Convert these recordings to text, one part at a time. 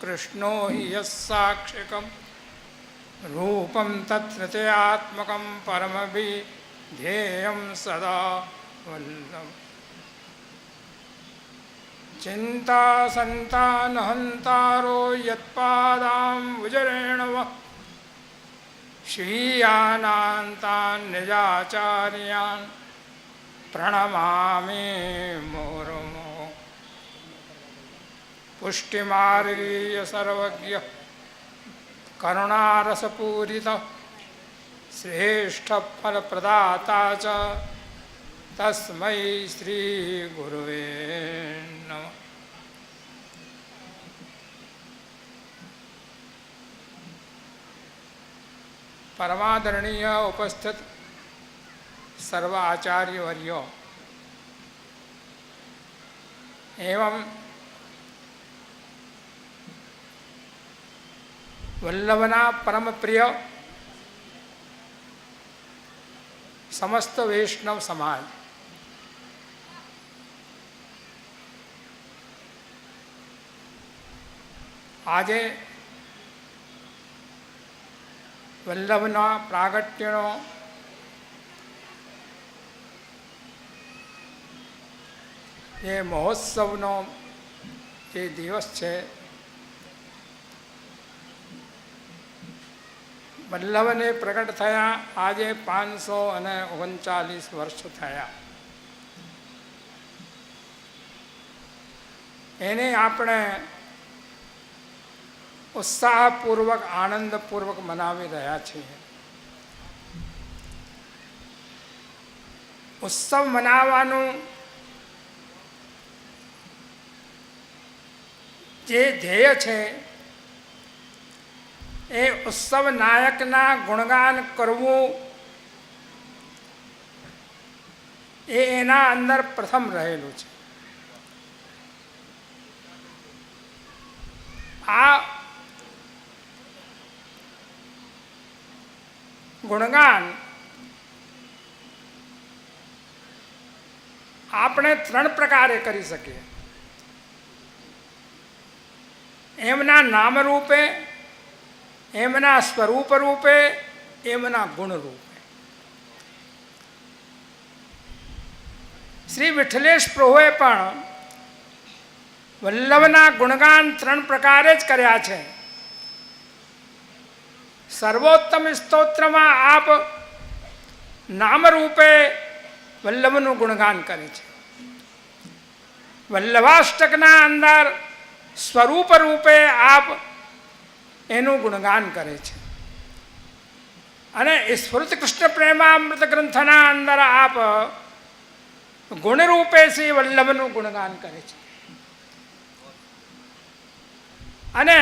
कृष्णो हि यस्साक्षिकं रूपं तत्प्रत्ययात्मकं परमभिधेयं सदा वल्लभं चिन्तासन्तानहन्तारो यत्पादाम्बुजरेण वः श्रीयानान्तान् निजाचार्यान् प्रणमामि मुहुर्मुहुः। पुष्टिमार्गीय सर्वज्ञ करुणारसपूरित श्रेष्ठ फलप्रदाता च तस्मै श्री गुरुवे नमः। परमादरणीय उपस्थित सर्व आचार्यवर्यो एवं वल्लभना परम प्रिय समस्त वैष्णव समाज, आजे वल्लभना प्रागट्यनो ये महोत्सवनो जे दिवस है, वल्लभ ने प्रकट थया आज 539 वर्ष थया। एने आपणे उत्साहपूर्वक आनंदपूर्वक मनावी रह्या छीए। उत्सव मनावानुं जे ध्येय छे ए उत्सव नायकना गुणगान करवू ए एना अंदर प्रथम रहेलू छे। आ गुणगान आपणे 3 प्रकारे करी सकीए। एमना नाम रूपे, एमना स्वरूप रूपे, एमना गुण रूपे। श्री विठलेश प्रभुए पण वल्लभना गुणगान 3 प्रकारे ज कर्या छे। सर्वोत्तम स्तोत्र में आप नाम रूपे वल्लभनु गुणगान करे छे। वल्लभाष्टकना अंदर स्वरूप रूपे आप एनु गुणगान करे छे। अने स्फुरत कृष्ण प्रेमामृत ग्रंथना अंदर आप गुण रूपे से वल्लभनु गुणगान करे छे। अने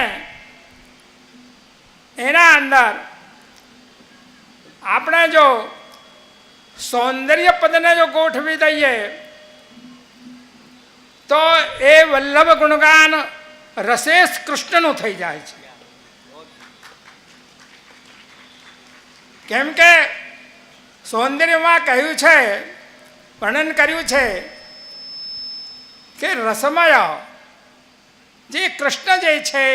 एना अंदर आपणे जो सौंदर्य पद ने जो गोठवी दईए तो ए वल्लभ गुणगान रसेश कृष्णनु थई जाय छे। केम के सौंदर्य में कहू है, वर्णन कर्यु है कि रसमय जे कृष्ण जे छे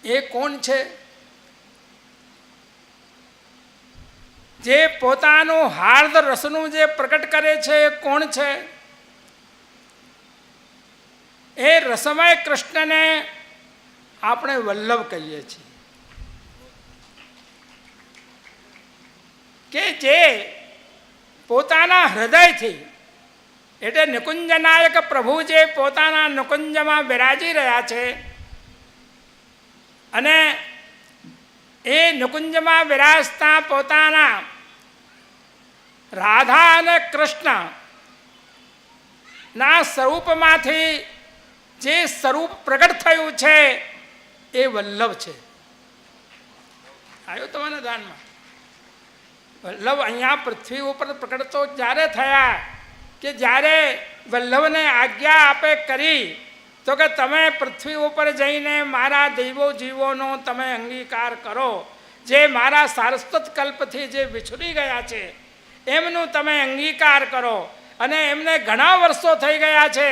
ए कोण छे? जे पोतानु हार्द रसनु जे प्रकट करे छे कोण छे? ए रसमय कृष्ण ने आपणे वल्लभ कहीए छीए के जे पोताना हृदय थी एटे निकुंज नायक प्रभु जे पोताना निकुंज में विराजी रह्या छे अने ए निकुंज में विराजता पोताना राधा अने कृष्ण ना स्वरूप मांथी जे स्वरूप प्रकट थयुं छे ए वल्लभ छे। आयो तमने ध्यान में? वल्लभ अहींया पृथ्वी पर प्रकट तो ज्यारे थया कि ज्यारे वल्लभ ने आज्ञा आपे करी तो कि तमे पृथ्वी पर जईने मारा देवो जीवोनो तमे अंगीकार करो, जे मारा सारस्वत कल्पथी जे विछुरी गया छे एमनु तमे अंगीकार करो। અને એમને ઘણા વર્ષો થઈ ગયા છે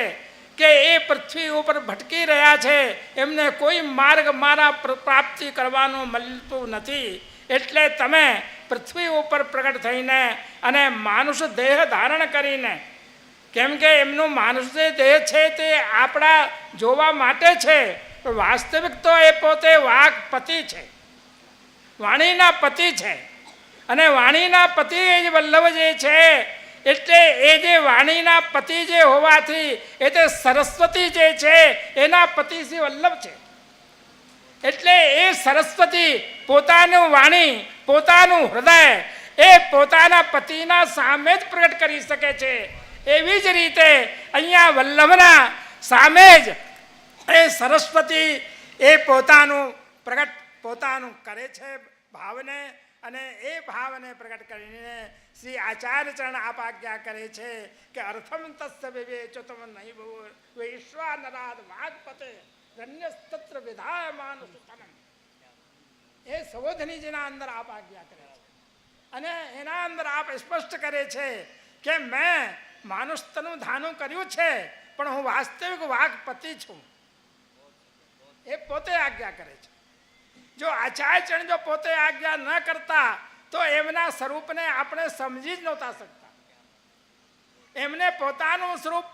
કે એ પૃથ્વી ઉપર ભટકી રહ્યા છે, એમને કોઈ માર્ગ મારા પ્રાપ્તિ કરવાનો મળતું નથી. એટલે તમે પૃથ્વી ઉપર પ્રગટ થઈને અને માનુષ દેહ ધારણ કરીને, કેમ કે એમનું માનુષ જે દેહ છે તે આપણા જોવા માટે છે, પણ વાસ્તવિક તો એ પોતે વાઘ પતિ છે, વાણીના પતિ છે. અને વાણીના પતિ એ જ વલ્લભ જે છે, એટલે એ જે વાણીના પતિ જે હોવાથી એ તે સરસ્વતી જે છે એના પતિ શ્રી વલ્લભ છે. એટલે એ સરસ્વતી પોતાનું વાણી, પોતાનું હૃદય એ પોતાના પતિના સામે જ પ્રગટ કરી શકે છે. એવી જ રીતે અહીંયા વલ્લભના સામે જ એ સરસ્વતી એ પોતાનું પ્રગટ પોતાનું કરે છે ભાવને, અને એ ભાવને પ્રગટ કરીને શ્રી આચાર્ય ચરણ આપ આજ્ઞા કરે છે કે અર્થમ તસ્ય વિવેચો તમ નહીં ભવ વિશ્વાનરાદ વાગપતે રન્યસ્તત્ર વિધાયમાન સુતનમ. એ સવોધનીજીના અંદર આપ આજ્ઞા કરે છે અને એના અંદર આપ સ્પષ્ટ કરે છે કે મેં માનુષતનું ધાનું કર્યું છે, પણ હું વાસ્તવિક વાઘપતિ છું. એ પોતે આજ્ઞા કરે છે. જો આચાર્ય ચરણ જો પોતે આજ્ઞા ન કરતા તો એમના સ્વરૂપને આપણે સમજી જ નહોતા શકતા. એમને પોતાનું સ્વરૂપ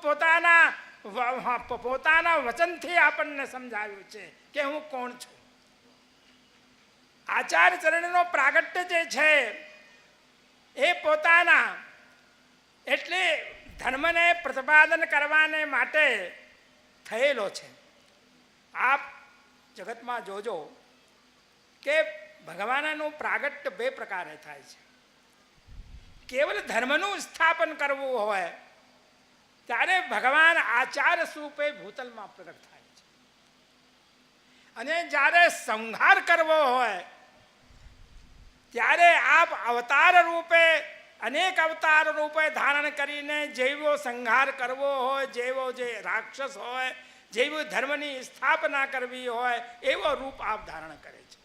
પોતાના વચનથી આપણને સમજાવ્યું છે કે હું કોણ છું. આચાર્ય ચરણનો પ્રાગટ્ય જે છે એ પોતાના એટલે ધર્મને પ્રતિપાદન કરવાને માટે થયેલો છે. આપ જગતમાં જોજો કે ભગવાનનું પ્રાગટ્ય બે પ્રકારે થાય છે. કેવલ ધર્મનું સ્થાપન કરવું હોય ત્યારે ભગવાન આચાર્ય સ્વરૂપે ભૂતલમાં પ્રગટ થાય છે, અને જ્યારે સંહાર કરવો હોય ત્યારે આપ અવતાર રૂપે અનેક અવતાર રૂપે ધારણ કરીને જેવો સંહાર કરવો હોય, જેવો જે રાક્ષસ હોય, જેવી ધર્મની સ્થાપના કરવી હોય એવો રૂપ આપ ધારણ કરે છે.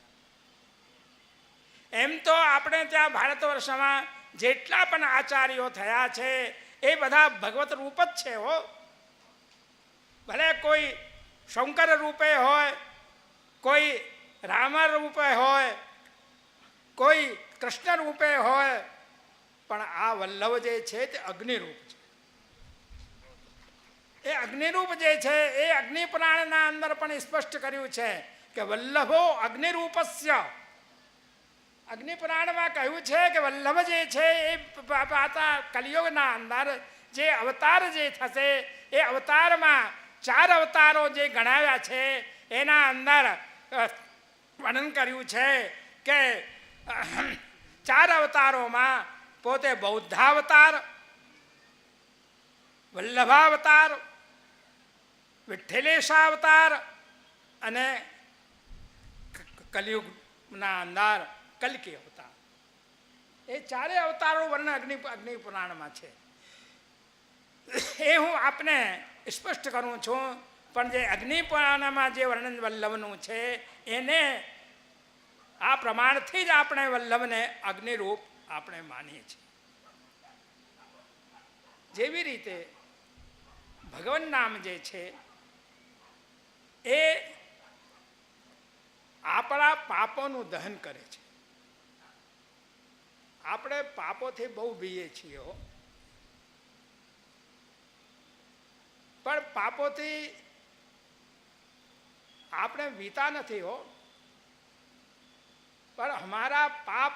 એમ તો આપણે ત્યાં ભારત વર્ષમાં જેટલા પણ આચાર્યો થયા છે એ બધા ભગવત રૂપ જ છે હો. ભલે કોઈ શંકર રૂપે હોય, કોઈ રામ રૂપે હોય, કોઈ કૃષ્ણ રૂપે હોય, પણ આ વલ્લભ જે છે તે અગ્નિરૂપ છે. એ અગ્નિરૂપ જે છે એ અગ્નિ પુરાણના અંદર પણ સ્પષ્ટ કર્યું છે કે વલ્લભો અગ્નિરૂપસ્ય. અગ્નિ પુરાણમાં કહ્યું છે કે વલ્લભ જે છે એ કલિયુગના અંદર જે અવતાર જે થશે એ અવતારમાં 4 અવતારો જે ગણાવ્યા છે એના અંદર વર્ણન કર્યું છે કે 4 અવતારોમાં પોતે બૌદ્ધાવતાર, વલ્લભાવતાર, વિઠ્ઠલેશાવતાર અને કલિયુગના અંદર કલ્કી અવતાર. એ 4 અવતારો વર્ણન અગ્નિ પુરાણમાં છે. એ હું આપને સ્પષ્ટ કરું છું, પણ જે અગ્નિ પુરાણમાં જે વર્ણન વલ્લભનું છે એને આ પ્રમાણથી જ આપણે વલ્લભને અગ્નિરૂપ આપણે માનીએ છીએ. જેવી રીતે ભગવાન નામ જે છે એ આપણા પાપોનું દહન કરે છે. આપણે પાપોથી બહુ બીએ છીએ હો, પણ પાપોથી આપણે બીતા નથી હો, પણ અમારા પાપ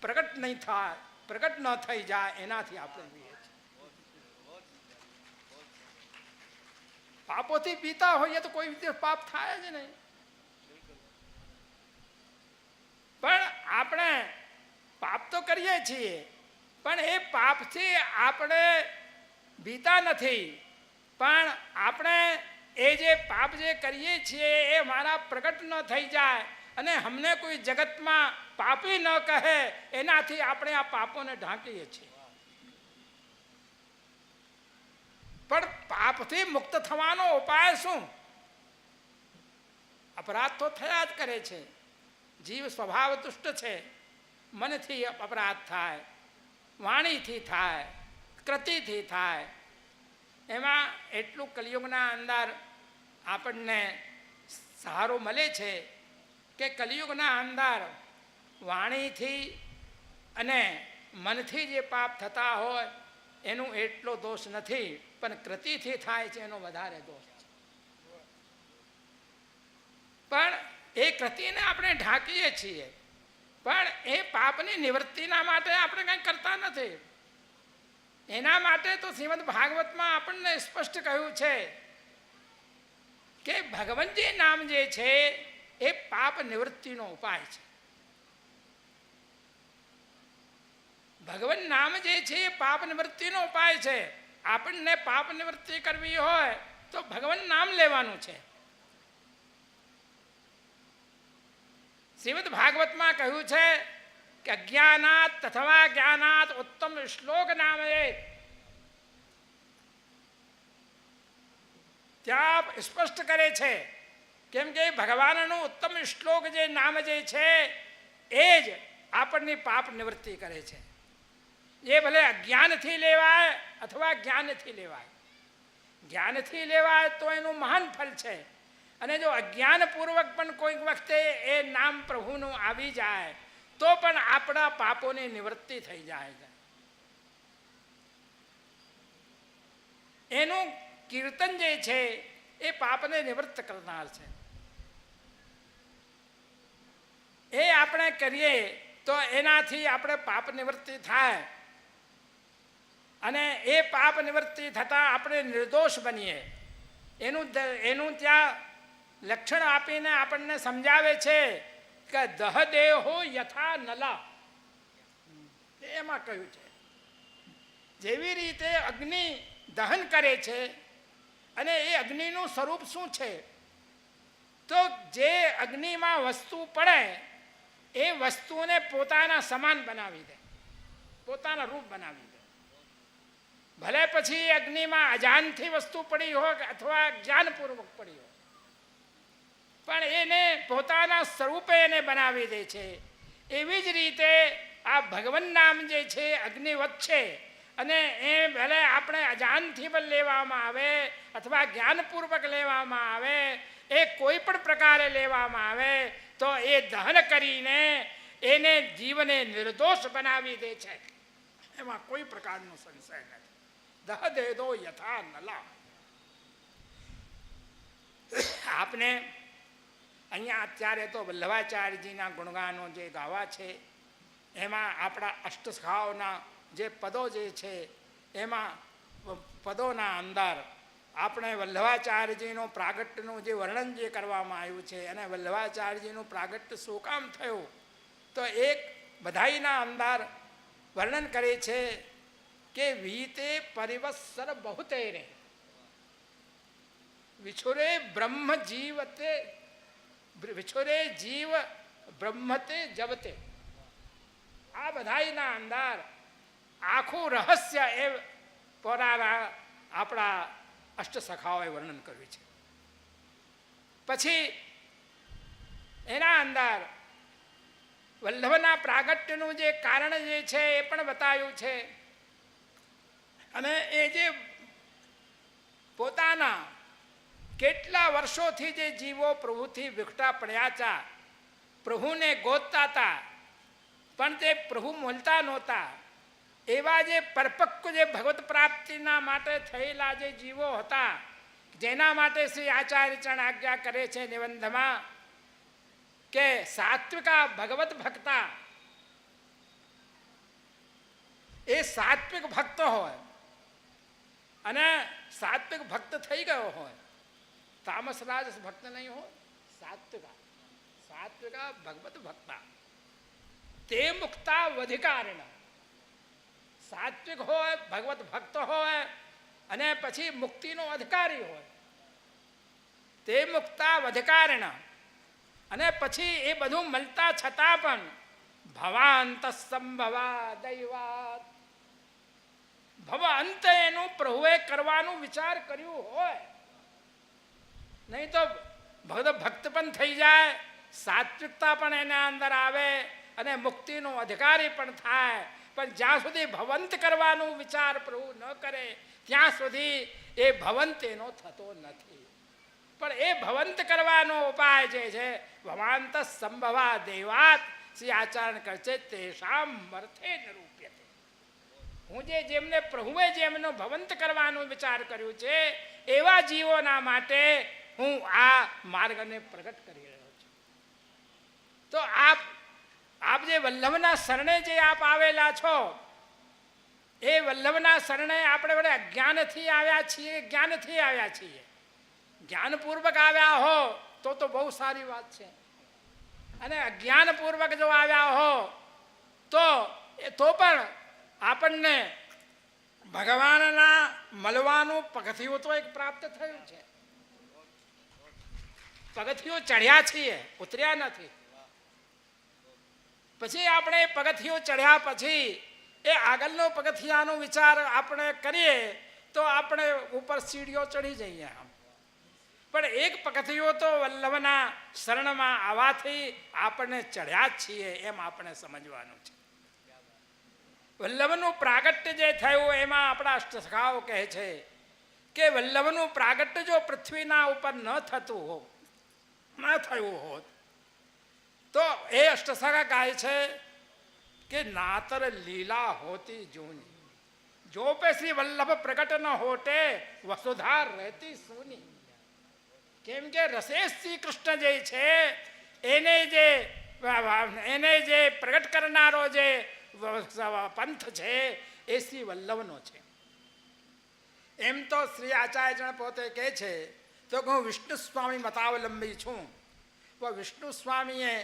પ્રગટ નહીં થાય, પ્રગટ ન થઈ જાય એનાથી આપણે બીએ છીએ. પાપોથી પીતા હોઈએ તો કોઈ રીતે પાપ થાય જ નહીં, પણ આપણે પાપ તો કરીએ છીએ પણ એ પાપથી આપણે બીતા નથી. પણ આપણે એ જે પાપ જે કરીએ છીએ એ મારા પ્રગટ ન થઈ જાય અને અમને કોઈ જગતમાં પાપી ન કહે એનાથી આપણે આ પાપોને ઢાંકીએ છીએ. પણ પાપથી મુક્ત થવાનો ઉપાય શું? અપરાધ તો થયા જ કરે છે. જીવ સ્વભાવ દુષ્ટ છે. મનથી અપરાધ થાય, વાણીથી થાય, કૃતિથી થાય, એમાં એટલું કલિયુગના અંદર આપણને સહારો મળે છે કે કલિયુગના અંદર વાણીથી અને મનથી જે પાપ થતા હોય એનું એટલો દોષ નથી, પણ કૃતિથી થાય છે એનો વધારે દોષ છે. પણ એ કૃતિને આપણે ઢાંકીએ છીએ, પણ એ પાપની નિવૃત્તિના માટે આપણે કંઈ કરતા નથી. એના માટે તો શ્રીમદ ભાગવતમાં આપણને સ્પષ્ટ કહ્યું છે કે ભગવંતજી નામ જે છે એ પાપ નિવૃત્તિનો ઉપાય છે. ભગવાન નામ જે છે એ પાપ નિવૃત્તિનો ઉપાય છે. આપણને પાપ નિવૃત્તિ કરવી હોય તો ભગવાન નામ લેવાનું છે. શ્રીમદ ભાગવતમાં કહ્યું છે કે અજ્ઞાનાત અથવા જ્ઞાનાત ઉત્તમ શ્લોક નામ એ. ત્યાં સ્પષ્ટ કરે છે કેમ કે ભગવાનનું ઉત્તમ શ્લોક જે નામ જે છે એ જ આપણની પાપ નિવૃત્તિ કરે છે. એ ભલે અજ્ઞાનથી લેવાય અથવા જ્ઞાનથી લેવાય. જ્ઞાનથી લેવાય તો એનું મહાન ફળ છે, અને જો અજ્ઞાનપૂર્વક પણ કોઈક વખતે એ નામ પ્રભુનું આવી જાય તો પણ આપણા પાપોની નિવૃત્તિ થઈ જાય. એનું કીર્તન જે છે એ પાપને નિવૃત્ત કરનાર છે. એ આપણે કરીએ તો એનાથી આપણે પાપ નિવૃત્તિ થાય, અને એ પાપ નિવૃત્તિ થતાં આપણે નિર્દોષ બનીએ. એનું ત્યાં લક્ષણ આપીને આપણને સમજાવે છે કે દહ દેહો યથા નલા. એમાં કહ્યું છે જેવી રીતે અગ્નિ દહન કરે છે, અને એ અગ્નિનું સ્વરૂપ શું છે, તો જે અગ્નિમાં વસ્તુ પડે એ વસ્તુને પોતાના સમાન બનાવી દે, પોતાના રૂપ બનાવી દે. ભલે પછી અગ્નિમાં અજાનથી વસ્તુ પડી હોય અથવા જ્ઞાનપૂર્વક પડી હોય, પણ એને પોતાના સ્વરૂપે એને બનાવી દે છે. એવી જ રીતે આ ભગવાન નામ જે છે અગ્નિવત છે, અને એ ભલે આપણે અજાનથી પણ લેવામાં આવે અથવા જ્ઞાનપૂર્વક લેવામાં આવે, એ કોઈ પણ પ્રકારે લેવામાં આવે તો એ દહન કરીને એને જીવને નિર્દોષ બનાવી દે છે. એમાં કોઈ પ્રકારનો સંશય નથી. દહ દે દો યથા નલા. આપને અહીંયા અત્યારે તો વલ્લભાચાર્યજીના ગુણગાનો જે ગાવા છે એમાં આપણા અષ્ટસખાઓના જે પદો જે છે એમાં પદોના અંદર આપણે વલ્લભાચાર્યજીનું પ્રાગટ્યનું જે વર્ણન જે કરવામાં આવ્યું છે, અને વલ્લભાચાર્યજીનું પ્રાગટ્ય શું કામ થયું તો એક બધાઈના અંદર વર્ણન કરે છે કે વીતે પરિવત્સર બહુતે રે વિછુરે બ્રહ્મ જીવતે વિછુરે જીવ બ્રહ્મતે જવતે. આ બધાઈના અંદર આખું રહસ્ય એ પોતાના આપણા અષ્ટસખાઓએ વર્ણન કર્યું છે. પછી એના અંદર વલ્લભના પ્રાગટ્યનું જે કારણ જે છે એ પણ બતાવ્યું છે, અને એ જે પોતાના કેટલા વર્ષોથી જે જીવો પ્રભુથી વિખટા પડ્યા હતા, પ્રભુને ગોતતા હતા પણ તે પ્રભુ મળતા નહોતા, એવા જે પરપક્વ જે ભગવત પ્રાપ્તિના માટે થયેલા જે જીવો હતા, જેના માટે શ્રી આચાર્યચરણ આજ્ઞા કરે છે નિબંધમાં કે સાત્વિકા ભગવત ભક્તા. એ સાત્વિક ભક્ત હોય અને સાત્વિક ભક્ત થઈ ગયો હોય, તામસ રાજસ ભક્ત નહીં હોય, સાત્વિકા ભગવત ભક્તા તે મુક્તા વધિકારિણ. સાત્વિક હોય, ભગવત ભક્ત હોય, અને પછી મુક્તિનો અધિકારી હોય, તે મુક્તા વધિકારિણ. અને પછી એ બધું મળતા છતાં પણ ભવાંત સંભવા દૈવાત, ભવ અંત એનું પ્રભુએ કરવાનું વિચાર કર્યું હોય, નહીં તો ભક્ત પણ થઈ જાય, સાત્વિકતા પણ એના અંદર આવે અને મુક્તિનો અધિકારી પણ થાય. પણ જ્યાં સુધી ભવંત કરવાનું વિચાર પ્રભુ ન કરે ત્યાં સુધી એ ભવંત એનો થતો નથી. પણ એ ભવંત કરવાનો ઉપાય જે છે ભવાંત સંભવા દેવાત શ્રી આચરણ કરશે તેષામ અર્થે નિરૂપ્યતે. હું જેમને પ્રભુએ જેમનો ભવંત કરવાનો વિચાર કર્યું છે એવા જીવોના માટે હું આ માર્ગને પ્રગટ કરી રહ્યો છું. તો આપ જે વલ્લભના શરણે જે આપ આવેલા છો એ વલ્લભના શરણે આપણે વડે અજ્ઞાનથી આવ્યા છીએ, જ્ઞાનથી આવ્યા છીએ. જ્ઞાનપૂર્વક આવ્યા હો તો બહુ સારી વાત છે, અને અજ્ઞાનપૂર્વક જો આવ્યા હો તો પણ આપણને ભગવાનના મળવાનું પગથિયું તો એક પ્રાપ્ત થયું છે. પગથિયું ચડ્યા છીએ, ઉતર્યા નથી. પછી આપણે પગથિયું ચડ્યા પછી એ આગળનો પગથિયાનો વિચાર આપણે કરીએ તો આપણે ઉપર સીડીઓ ચડી જઈએ. પણ એક પગથિયું તો વલ્લભના શરણમાં આવવાથી આપણે ચડ્યા જ છીએ એમ આપણે સમજવાનું છે. વલ્લભનું પ્રાગટ્ય જે થયું એમાં આપણા અષ્ટસખાઓ કહે છે કે વલ્લભનું પ્રાગટ્ય જો પૃથ્વીના ઉપર ન થયું હોત તો એ અષ્ટસખા કહે છે કે નાતર લીલા હોતી જૂની, જો પે શ્રી વલ્લભ પ્રગટ ન હોતે વસુધા રહેતી સૂની. કેમ કે રસે શ્રી કૃષ્ણ જે છે એને જે પ્રગટ કરનારો જે પંથ છે એ શ્રી વલ્લભનો છે. એમ તો શ્રી આચાર્યજણ પોતે કહે છે તો હું વિષ્ણુ સ્વામી મતાવલંબી છું. વિષ્ણુ સ્વામીએ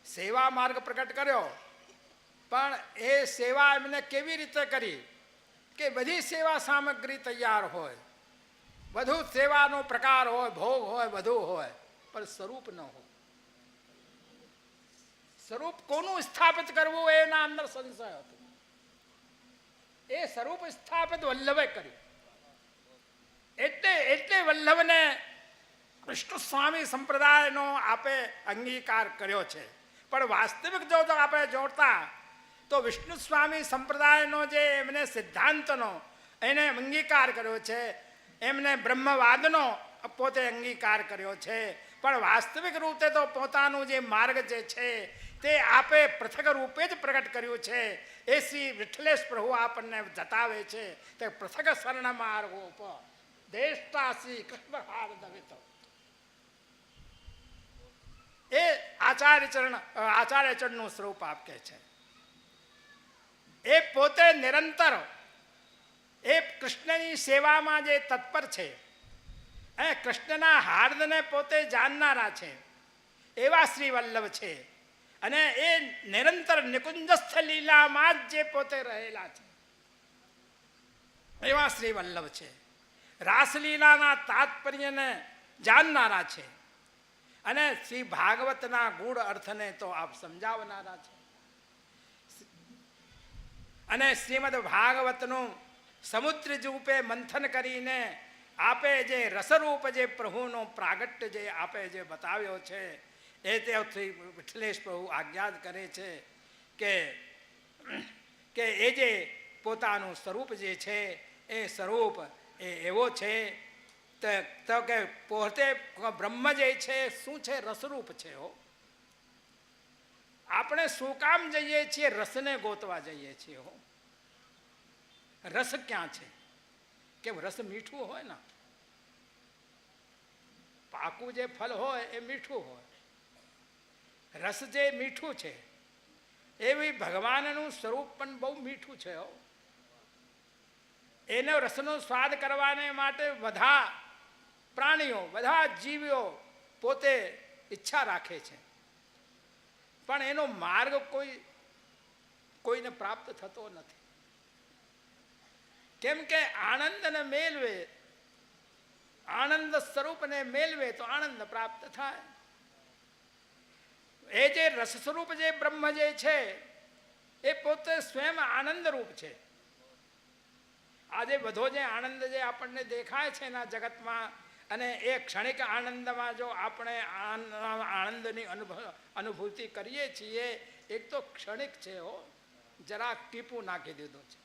સેવા માર્ગ પ્રગટ કર્યો, પણ એ સેવા એમને કેવી રીતે કરી કે બધી સેવા સામગ્રી તૈયાર હોય, બધું સેવાનો પ્રકાર હોય, ભોગ હોય, બધું હોય, પણ સ્વરૂપ ન હોય. સ્વરૂપ કોનું સ્થાપિત કરવું એના અંદર સંશય હતો. એ સ્વરૂપ સ્થાપિત વલ્લભે કર્યું. એટલે વલ્લભને વિષ્ણુ સ્વામી સંપ્રદાયનો આપે અંગીકાર કર્યો છે. પણ વાસ્તવિક જો આપણે જોડતા તો વિષ્ણુ સ્વામી સંપ્રદાયનો જે એમને સિદ્ધાંતનો એને અંગીકાર કર્યો છે, એમને બ્રહ્મવાદનો પોતે અંગીકાર કર્યો છે. પણ વાસ્તવિક રૂપે તો પોતાનું જે માર્ગ જે છે તે આપે પૃથક રૂપે જ પ્રગટ કર્યું છે. એ શ્રી વિઠ્ઠલેશ પ્રભુ આપણને જતાવે છે તે પૃથક શરણ માર્ગો પર દેશતા શ્રી કૃષ્ણ હાર દવિતો. એ આચાર્યચરણનું સ્વરૂપ આપ કહે છે. એ પોતે નિરંતર એ કૃષ્ણની સેવામાં જે તત્પર છે, એ કૃષ્ણના હાર્દને પોતે જાણનારા છે એવા શ્રી વલ્લભ છે. અને એ નિરંતર નિકુંજસ્થ લીલામાં જ જે પોતે રહેલા છે એવા શ્રી વલ્લભ છે. રાસલીલાના તાત્પર્યને જાણનારા છે અને શ્રી ભાગવતના ગૂઢ અર્થને તો આપ સમજાવનારા છે. અને શ્રીમદ ભાગવતનું સમુદ્ર રૂપે મંથન કરીને આપે જે રસરૂપ જે પ્રભુનો પ્રાગટ્ય જે આપે જે બતાવ્યો છે એ તે શ્રી વિઠ્ઠલેશ પ્રભુ આજ્ઞા કરે છે કે એ જે પોતાનું સ્વરૂપ જે છે એ સ્વરૂપ એ એવો છે તો કે પોતે બ્રહ્મ જે છે શું છે? રસરૂપ છે. આપણે શું કામ જઈએ છીએ? રસને ગોતવા જઈએ છીએ. રસ ક્યાં છે? કે રસ મીઠું હોય ને, પાકું જે ફળ હોય એ મીઠું હોય. રસ જે મીઠું છે એવી ભગવાનનું સ્વરૂપ પણ બહુ મીઠું છે. એનો રસનો સ્વાદ કરવાને માટે બધા પ્રાણીઓ, બધા જીવીઓ પોતે ઈચ્છા રાખે છે, પણ એનો માર્ગ કોઈને પ્રાપ્ત થતો નથી. કેમ કે આનંદને મેળવે, આનંદ સ્વરૂપને મેળવે તો આનંદ પ્રાપ્ત થાય. એ જે રસ સ્વરૂપ જે બ્રહ્મ જે છે એ પોતે સ્વયં આનંદ રૂપ છે. આજે બધો જે આનંદ જે આપણને દેખાય છે એના જગતમાં, અને એ ક્ષણિક આનંદમાં જો આપણે આનંદની અનુભૂતિ કરીએ છીએ, એક તો ક્ષણિક છે, જરાક ટીપું નાખી દીધું છે.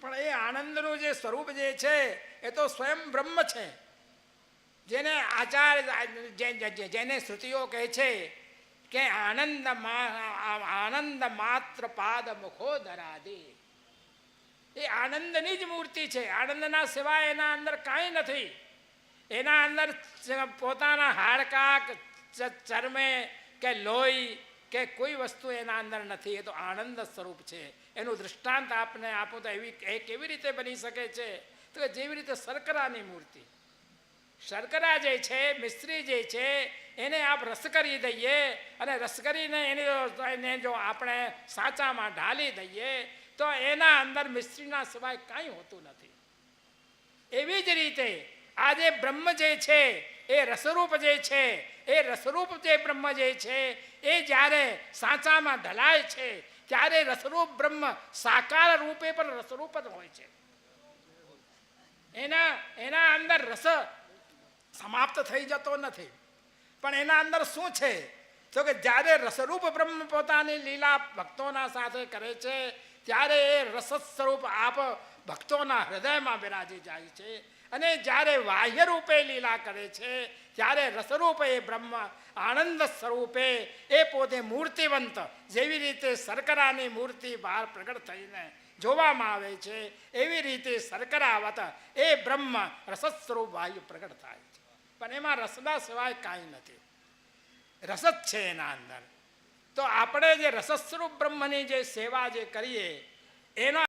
પણ એ આનંદનું જે સ્વરૂપ જે છે એ તો સ્વયં બ્રહ્મ છે, જેને જેને શ્રુતિઓ કહે છે કે આનંદ માત્ર પાદ મુખોદરાદિ, એ આનંદની જ મૂર્તિ છે. આનંદના સિવાય એના અંદર કાંઈ નથી. એના અંદર પોતાના હાડકા ચરમે કે લોહી કે કોઈ વસ્તુ એના અંદર નથી. એ તો આનંદ સ્વરૂપ છે. એનું દૃષ્ટાંત આપને આપો તો એ કેવી રીતે બની શકે છે? તો જેવી રીતે શર્કરાની મૂર્તિ, શર્કરા જે છે, મિશ્રી જે છે, એને આપ રસ કરી દઈએ અને રસ કરીને એને જો આપણે સાચામાં ઢાલી દઈએ તો એના અંદર મિશ્રીના સિવાય કાંઈ હોતું નથી. એવી જ રીતે આ જે બ્રહ્મ જે છે એ રસરૂપ જે છે, એ રસરૂપ જે બ્રહ્મ જે છે એ જ્યારે સાચામાં ઢલાય છે ત્યારે રસરૂપ બ્રહ્મ સાકાર રૂપે પણ રસરૂપ જ હોય છે. એના અંદર રસ સમાપ્ત થઈ જતો નથી. પણ એના અંદર શું છે તો કે જ્યારે રસરૂપ બ્રહ્મ પોતાની લીલા ભક્તોના સાથે કરે છે ત્યારે એ રસ સ્વરૂપ આપ ભક્તોના હૃદયમાં બિરાજી જાય છે. અને જ્યારે બાહ્ય રૂપે લીલા કરે છે ત્યારે રસરૂપ એ બ્રહ્મ આનંદ સ્વરૂપે એ પોતે મૂર્તિવંત, જેવી રીતે શર્કરાની મૂર્તિ બહાર પ્રગટ થઈને જોવામાં આવે છે એવી રીતે શર્કરાવત એ બ્રહ્મ રસ સ્વરૂપ વાયુ પ્રગટ થાય છે. પણ એમાં રસના સિવાય કાંઈ નથી, રસ જ છે એના અંદર. તો આપણે જે રસસ્વરૂપ બ્રહ્મની જે સેવા જે કરીએ એનો